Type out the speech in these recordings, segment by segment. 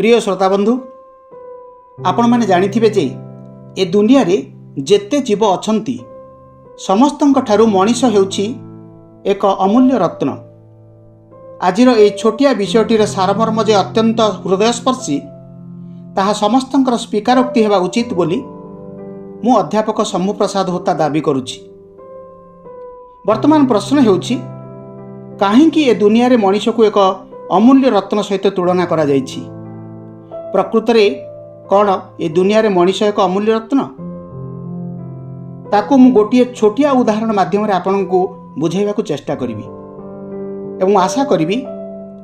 प्रिय श्रोता बंधु, आपण मैंने जानिथिबे जे ए दुनिया रे जेते जीव अछंती समस्तंक ठारू मनीष हेउछि एक अमूल्य रत्न। आजिर ए छोटिया विषयटीर सारमर्म जे अत्यंत हृदयस्पर्शी ताहा समस्तंकर स्वीकारोक्ति हेबा उचित बोली मु अध्यापक शंभु प्रसाद होता दाबी करुछि। वर्तमान प्रश्न हेउछि काहेकि ए दुनिया रे मनीष को एक अमूल्य रत्न सहित तुलना करा जाइछि। प्रकृत रे कौन ए दुनिया रे मनीष एक अमूल्य रत्न ताकू मु गोटे छोटिया उदाहरण माध्यम रे आपन को बुझाइबाकू चेष्टा करिवि एवं आशा करिवि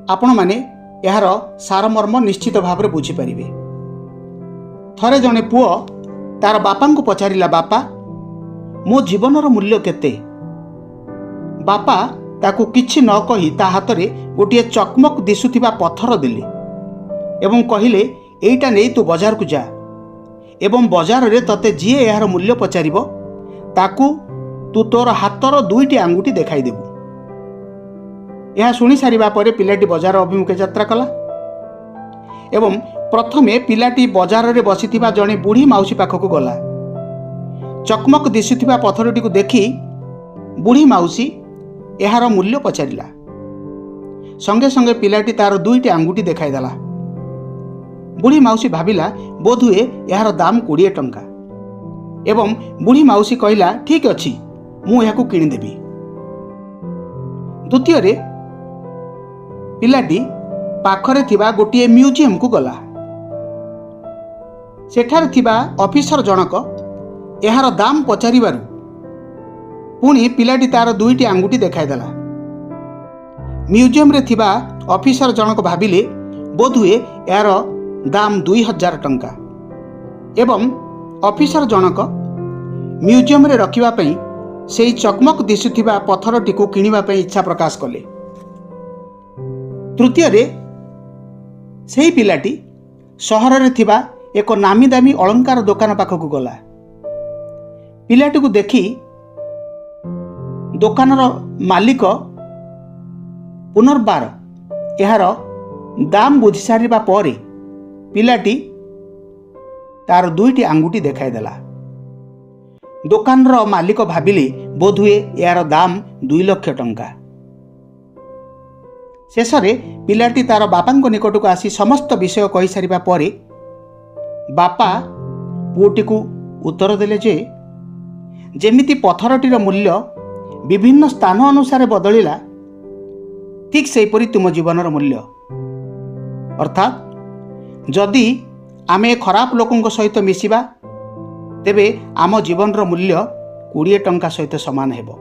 आपण माने एहार सारमर्म निश्चित भाव रे बुझी परिबे। थरे जने पुओ तार बापा को पचारिला, बापा मो जीवनर मूल्य केते? बापा ताकू किछि न कहि ता हाथ रे गोटे चकमक दिसुथिबा पत्थर देले एवं कहिले एइटा नै तू बाजार को जा एवं बाजार रे तते जिए एहार मूल्य पचारिबो ताकू तू तोर हाथर दुईटी आंगुठी देखाई देबू। यह शुणी सारिबा परे पिलाटी बाजार अभिमुखे यात्रा कला एवं प्रथमे पिलाटी बाजार रे बसिथिबा जणे बुढ़ी माउसी पाखक गला। चकमक दिसुथिबा पत्थरटी को देखि बुढ़ी माउसी एहार मूल्य पचारिला। संगे संगे पिलाटी तार दुईटी आंगुठी देखाई देला। बुढ़ी माउसी भाविला बोधुए यार दाम 20 टंका एवं बुढ़ी माउसी कहला ठीक अछि मु याकू किनिदेबी। द्वितीय रे पिलाटी पाखरे थिबा गोटे म्यूजियम को गला। सेठार थिबा ऑफिसर जनक यार दाम पचारिबारु पुणी पिलाटी तार दुईटी आंगुठी देखाई देला। म्यूजियम रे थिबा ऑफिसर जनक भाविले बोधुए यार दाम 2000 टंका एवं ऑफिसर जनक म्यूजियम रे रखिबा पई सेई चकमक दिसुथिबा पत्थरटी को किनिबा पई इच्छा प्रकाश कले। तृतीय रे सेई पिलाटी सहर रे थिबा एक नामी दामी अलंकार दुकान पाखक गला। पिलाटी को देखि दुकानर मालिक पुनर्बार यार दाम बुझी सारिबा परे पिलाटी तार दुईटी आंगुठी देखाई देला। दुकानर मालिक भाविले बोधुए यार दाम 2 लाख टंका। शेष रे पिलाटी तार बापा निकट को आसी समस्त विषय कही सारिबा परे बापा पुओटी को उत्तर देले जे जेमिति पत्थरटीर मूल्य विभिन्न स्थान अनुसार बदलिला ठीक सेहीपरि तुम जीवनर मूल्य। अर्थात जदि आमे खराब लोकों सहित मिसिबा तेबे आम जीवनर मूल्य 20 टंका सहित समान हेबो।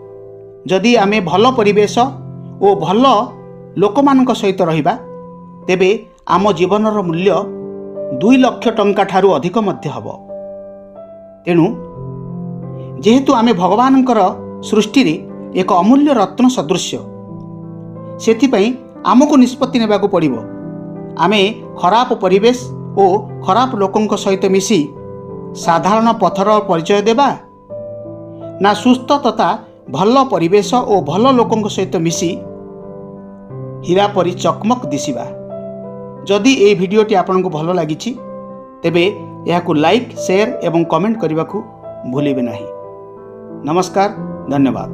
जदि आमे भल परिवेश और भल लोकमानक सहित रहिबा तेबे आम जीवनर मूल्य 2 लाख टंका ठारू अधिक मध्य हबो। तेणु जेहेतु आमे भगवानकर सृष्टि रे एक अमूल्य रत्न सदृश्य सेथिपई आमको निष्पत्ति नेबाकू पड़िबो। आमे खराब परिवेश और खराब लोकों सहित मिसी साधारण पत्थर परिचय देबा ना सुस्थ तथा भल परिवेश और भल लोकों सहित मिसी हीरा परी चकमक दिसिबा। जदि ए भिडियोटी आपनको भल लागिछि तेबे याकू लाइक शेयर एवं कमेंट करने को भूलिबे नहीं। नमस्कार, धन्यवाद।